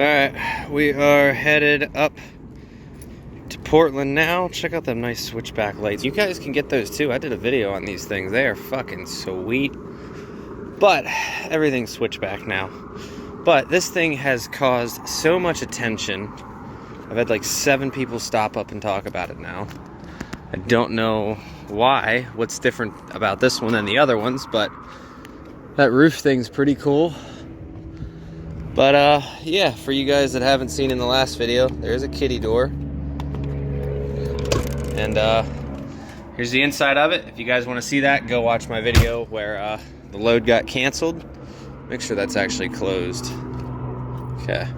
Alright, we are headed up to Portland now. Check out them nice switchback lights. You guys can get those too. I did a video on these things. They are fucking sweet. But everything's switchback now. But this thing has caused so much attention. I've had like 7 people stop up and talk about it now. I don't know why, what's different about this one than the other ones, but that roof thing's pretty cool. But yeah, for you guys that haven't seen in the last video, there's a kitty door. And here's the inside of it. If you guys want to see that, go watch my video where the load got canceled. Make sure that's actually closed. Okay.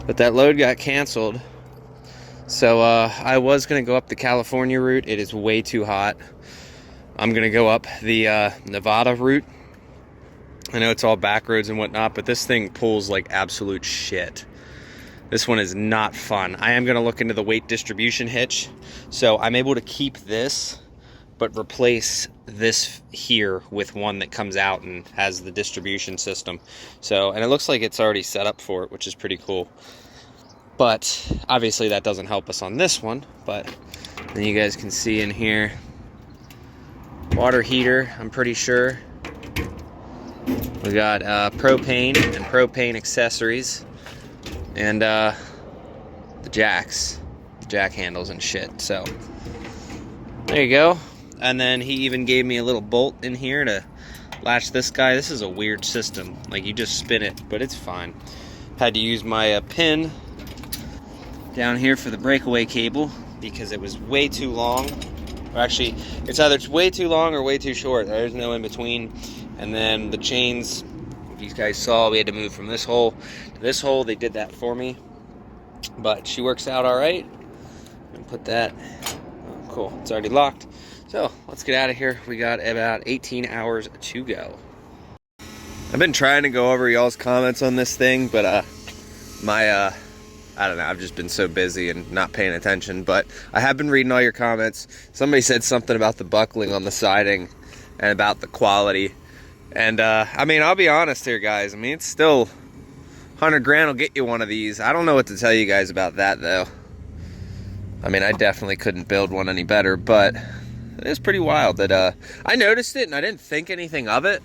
But that load got canceled. So I was going to go up the California route. It is way too hot. I'm going to go up the Nevada route. I know it's all back roads and whatnot, but this thing pulls like absolute shit. This one is not fun. I am going to look into the weight distribution hitch. So I'm able to keep this, but replace this here with one that comes out and has the distribution system. So, and it looks like it's already set up for it, which is pretty cool. But obviously that doesn't help us on this one. But then you guys can see in here, water heater, I'm pretty sure. We got propane and propane accessories, and the jack handles and shit. So there you go. And then he even gave me a little bolt in here to latch this guy. This is a weird system. Like, you just spin it, but it's fine. Had to use my pin down here for the breakaway cable because it was way too long. Or actually, it's either way too long or way too short. There's no in between. And then the chains, you guys saw, we had to move from this hole to this hole. They did that for me, but she works out all right. And put that, oh, cool, it's already locked. So let's get out of here. We got about 18 hours to go. I've been trying to go over y'all's comments on this thing, but I don't know, I've just been so busy and not paying attention, but I have been reading all your comments. Somebody said something about the buckling on the siding and about the quality. And I mean, I'll be honest here, guys. I mean, it's still 100 grand will get you one of these. I don't know what to tell you guys about that, though. I mean, I definitely couldn't build one any better, but it is pretty wild that I noticed it and I didn't think anything of it,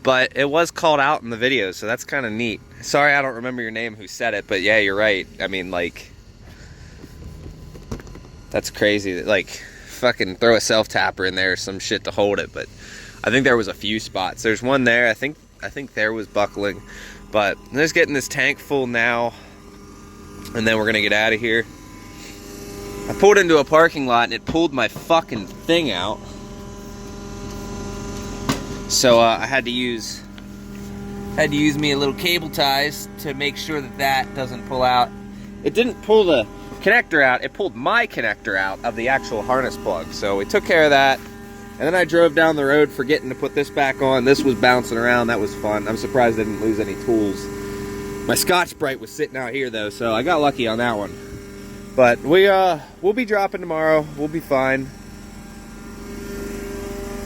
but it was called out in the video, so that's kind of neat. Sorry, I don't remember your name who said it, but yeah, you're right. I mean, like, that's crazy. Like, fucking throw a self-tapper in there or some shit to hold it, but I think there was a few spots. There's one there. I think there was buckling, but I'm just getting this tank full now, and then we're gonna get out of here. I pulled into a parking lot and it pulled my fucking thing out, so I had to use me a little cable ties to make sure that that doesn't pull out. It didn't pull the connector out. It pulled my connector out of the actual harness plug. So we took care of that. And then I drove down the road forgetting to put this back on. This was bouncing around. That was fun. I'm surprised I didn't lose any tools. My Scotch-Brite was sitting out here, though, so I got lucky on that one. But we'll be dropping tomorrow. We'll be fine.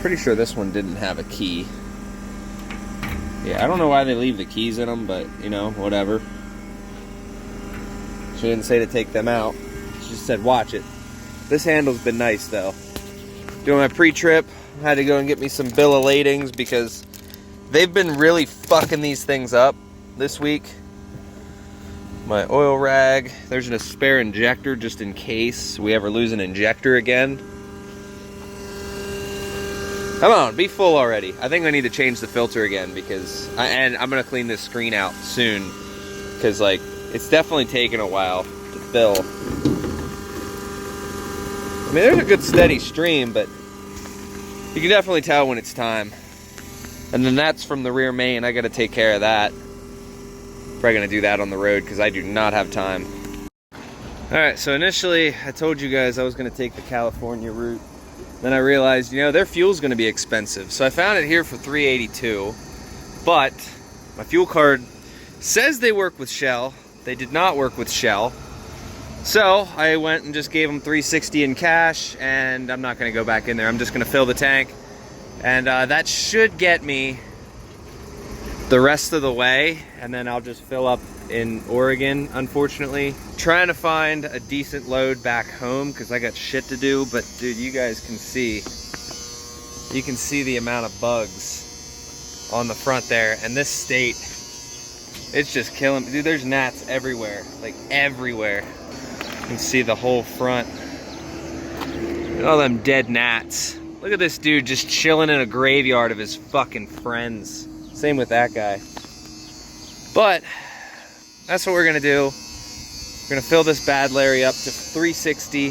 Pretty sure this one didn't have a key. Yeah, I don't know why they leave the keys in them, but, you know, whatever. She didn't say to take them out. She just said, watch it. This handle's been nice, though. Doing my pre-trip, I had to go and get me some bill of ladings because they've been really fucking these things up this week. My oil rag, there's a spare injector just in case we ever lose an injector again. Come on, be full already. I think I need to change the filter again because, and I'm gonna clean this screen out soon because, like, it's definitely taken a while to fill. I mean, there's a good steady stream, but you can definitely tell when it's time. And then that's from the rear main. I got to take care of that. Probably going to do that on the road because I do not have time. Alright, so initially I told you guys I was going to take the California route. Then I realized, you know, their fuel's going to be expensive. So I found it here for $3.82. But my fuel card says they work with Shell. They did not work with Shell. So I went and just gave them $3.60 in cash, and I'm not going to go back in there. I'm just going to fill the tank, and that should get me the rest of the way, and then I'll just fill up in Oregon, unfortunately. Trying to find a decent load back home because I got shit to do, but dude, you guys can see, the amount of bugs on the front there, and this state, it's just killing me. Dude, there's gnats everywhere, like everywhere. You can see the whole front. Look at all them dead gnats. Look at this dude just chilling in a graveyard of his fucking friends. Same with that guy. But that's what we're gonna do. We're gonna fill this bad Larry up to 360.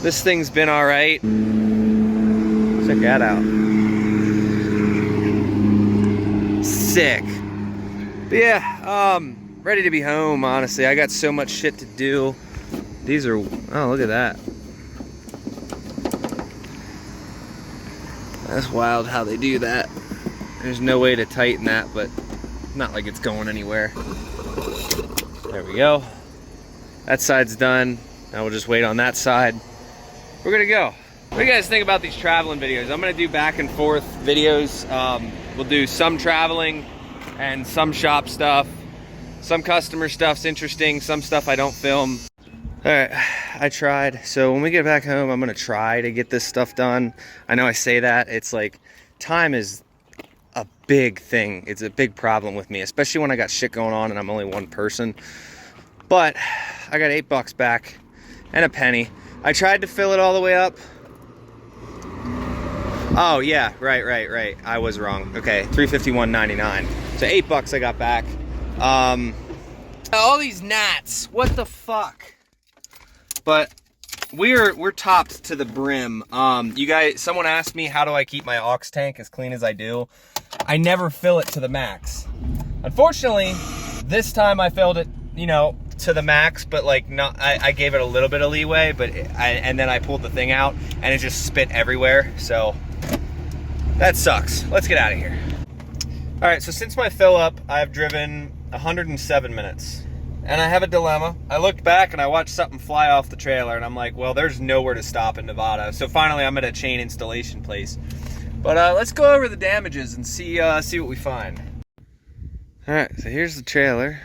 This thing's been all right. Check that out. Sick. But yeah, ready to be home, honestly. I got so much shit to do. These are, oh, look at that. That's wild how they do that. There's no way to tighten that, but not like it's going anywhere. There we go. That side's done. Now we'll just wait on that side. We're gonna go. What do you guys think about these traveling videos? I'm gonna do back and forth videos. We'll do some traveling and some shop stuff. Some customer stuff's interesting, some stuff I don't film. All right, I tried. So when we get back home, I'm gonna try to get this stuff done. I know I say that, it's like, time is a big thing. It's a big problem with me, especially when I got shit going on and I'm only one person. But I got $8 back and a penny. I tried to fill it all the way up. Oh yeah, right. I was wrong. Okay, $351.99. So $8 I got back. All these gnats, what the fuck? But we're topped to the brim. You guys, someone asked me how do I keep my aux tank as clean as I do. I never fill it to the max. Unfortunately, this time I filled it, you know, to the max, but like not. I gave it a little bit of leeway, but and then I pulled the thing out and it just spit everywhere. So that sucks. Let's get out of here. All right. So since my fill up, I've driven 107 minutes. And I have a dilemma. I looked back and I watched something fly off the trailer and I'm like, well, there's nowhere to stop in Nevada. So finally I'm at a chain installation place. But let's go over the damages and see what we find. All right, so here's the trailer.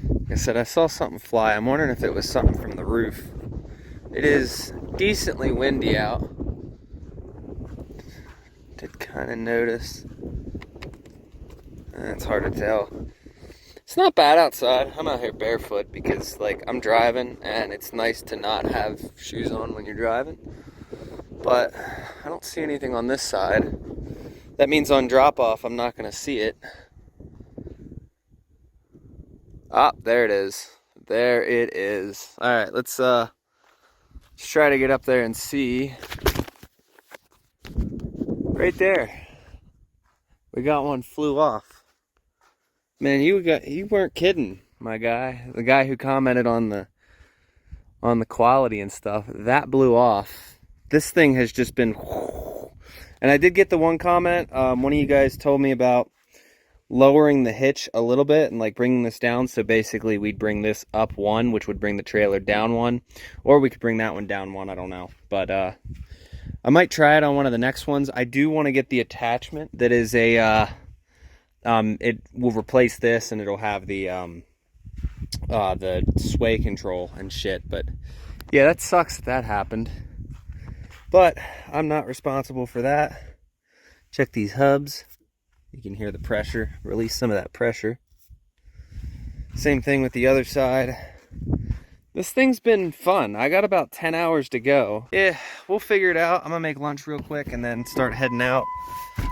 Like I said, I saw something fly. I'm wondering if it was something from the roof. It is decently windy out. Did kind of notice. It's hard to tell. It's not bad outside. I'm out here barefoot because, like, I'm driving and it's nice to not have shoes on when you're driving. But I don't see anything on this side. That means on drop-off, I'm not going to see it. Ah, there it is. There it is. All right, let's try to get up there and see. Right there. We got one flew off. Man, you weren't kidding, my guy. The guy who commented on the quality and stuff, that blew off. This thing has just been, and I did get the one comment. One of you guys told me about lowering the hitch a little bit and like bringing this down. So basically, we'd bring this up one, which would bring the trailer down one, or we could bring that one down one. I don't know, but I might try it on one of the next ones. I do want to get the attachment that is a. It will replace this and it'll have the sway control and shit. But yeah, that sucks that happened. But I'm not responsible for that. Check these hubs. You can hear the pressure. Release some of that pressure. Same thing with the other side. This thing's been fun. I got about 10 hours to go. Yeah, we'll figure it out. I'm gonna make lunch real quick and then start heading out.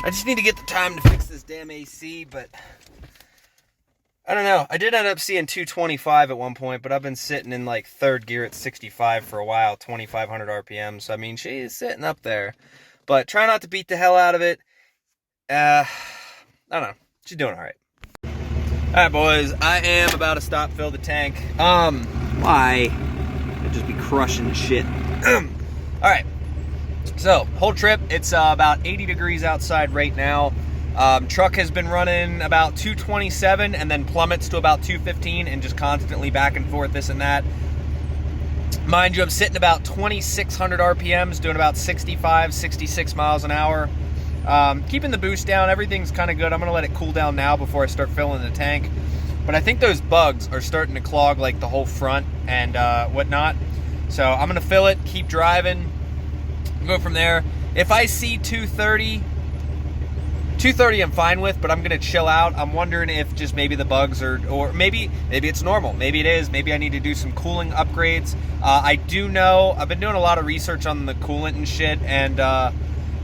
I just need to get the time to fix this damn AC, but I don't know. I did end up seeing 225 at one point, but I've been sitting in like third gear at 65 for a while, 2,500 RPM. So, I mean, she's sitting up there, but try not to beat the hell out of it. I don't know. She's doing all right. All right, boys. I am about to stop fill the tank. Why? I'd just be crushing shit. All right. So, whole trip, it's about 80 degrees outside right now. Truck has been running about 227 and then plummets to about 215 and just constantly back and forth, this and that. Mind you, I'm sitting about 2,600 RPMs, doing about 65, 66 miles an hour. Keeping the boost down, everything's kind of good. I'm going to let it cool down now before I start filling the tank. but I think those bugs are starting to clog like the whole front and whatnot. So I'm gonna fill it, keep driving, go from there. If I see 230 I'm fine with, but I'm gonna chill out. I'm wondering if just maybe the bugs are, or maybe it's normal. Maybe it is. Maybe I need to do some cooling upgrades. I do know, I've been doing a lot of research on the coolant and shit, and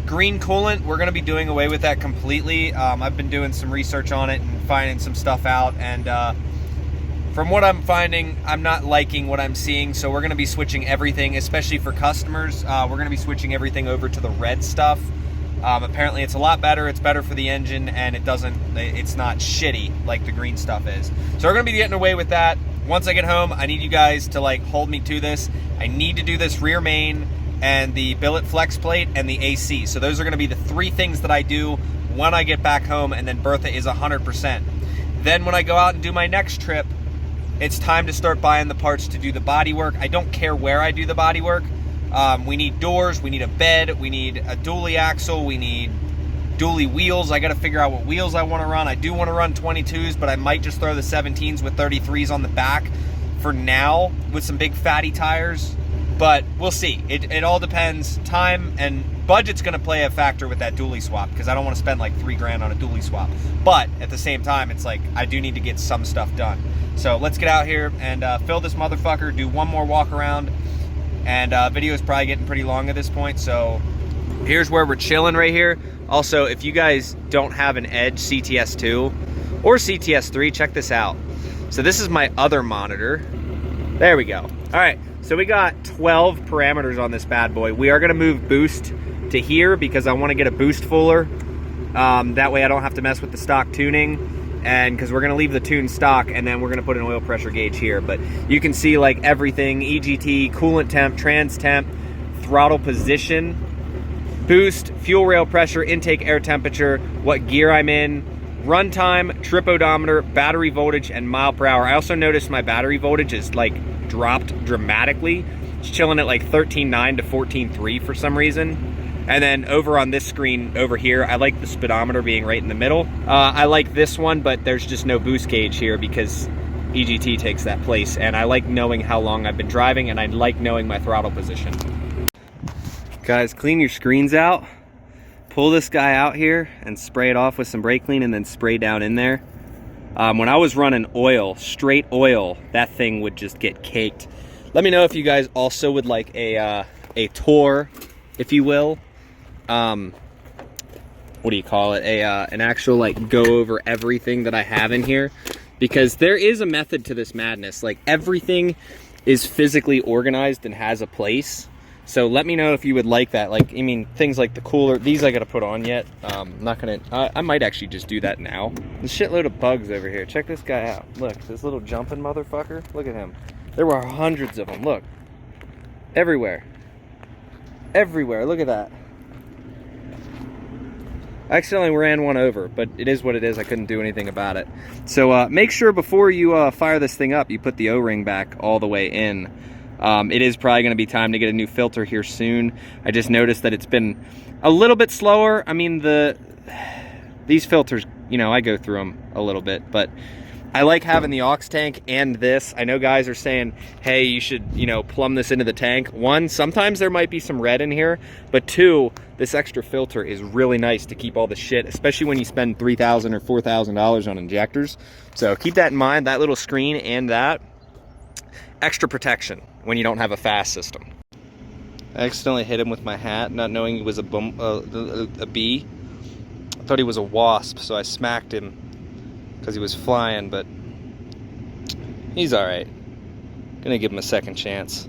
green coolant, we're gonna be doing away with that completely. I've been doing some research on it and finding some stuff out, and from what I'm finding, I'm not liking what I'm seeing, so we're gonna be switching everything, especially for customers. We're gonna be switching everything over to the red stuff. Apparently it's a lot better, it's better for the engine, and it's not shitty like the green stuff is. So we're gonna be getting away with that. Once I get home, I need you guys to like hold me to this. I need to do this rear main and the billet flex plate and the AC. So those are gonna be the 3 things that I do when I get back home, and then Bertha is 100%. Then when I go out and do my next trip, it's time to start buying the parts to do the body work. I don't care where I do the body work. We need doors, we need a bed, we need a dually axle, we need dually wheels. I gotta figure out what wheels I wanna run. I do wanna run 22s, but I might just throw the 17s with 33s on the back for now with some big fatty tires, but we'll see. It all depends. Time and budget's gonna play a factor with that dually swap, because I don't wanna spend like 3 grand on a dually swap. But at the same time, it's like, I do need to get some stuff done. So let's get out here and fill this motherfucker, do one more walk around. And video is probably getting pretty long at this point, so here's where we're chilling right here. Also, if you guys don't have an Edge CTS2 or CTS3, check this out. So this is my other monitor. There we go. All right, so we got 12 parameters on this bad boy. We are gonna move boost to here because I wanna get a boost fuller. That way I don't have to mess with the stock tuning. And because we're gonna leave the tune stock, and then we're gonna put an oil pressure gauge here. But you can see like everything: EGT, coolant temp, trans temp, throttle position, boost, fuel rail pressure, intake air temperature, what gear I'm in, runtime, trip odometer, battery voltage, and mile per hour. I also noticed my battery voltage is like dropped dramatically. It's chilling at like 13.9 to 14.3 for some reason. And then over on this screen over here, I like the speedometer being right in the middle. I like this one, but there's just no boost gauge here because EGT takes that place. And I like knowing how long I've been driving, and I like knowing my throttle position. Guys, clean your screens out. Pull this guy out here and spray it off with some brake clean, and then spray down in there. When I was running oil, straight oil, that thing would just get caked. Let me know if you guys also would like a tour, if you will. What do you call it? An actual like go over everything that I have in here, because there is a method to this madness. Like everything is physically organized and has a place. So let me know if you would like that. Like, I mean, things like the cooler, these I gotta put on yet. Not gonna, I might actually just do that now. There's a shitload of bugs over here. Check this guy out. Look, this little jumping motherfucker. Look at him. There were hundreds of them. Look. Everywhere. Everywhere. Look at that. I accidentally ran one over, but it is what it is. I couldn't do anything about it. So make sure before you fire this thing up, you put the O-ring back all the way in. It is probably going to be time to get a new filter here soon. I just noticed that it's been a little bit slower. I mean, these filters, you know, I go through them a little bit, but I like having the aux tank and this. I know guys are saying, hey, you should, you know, plumb this into the tank. One, sometimes there might be some red in here, but two, this extra filter is really nice to keep all the shit, especially when you spend $3,000 or $4,000 on injectors. So keep that in mind, that little screen and that. Extra protection when you don't have a fast system. I accidentally hit him with my hat, not knowing he was a bee. I thought he was a wasp, so I smacked him because he was flying, but he's all right. Gonna give him a second chance.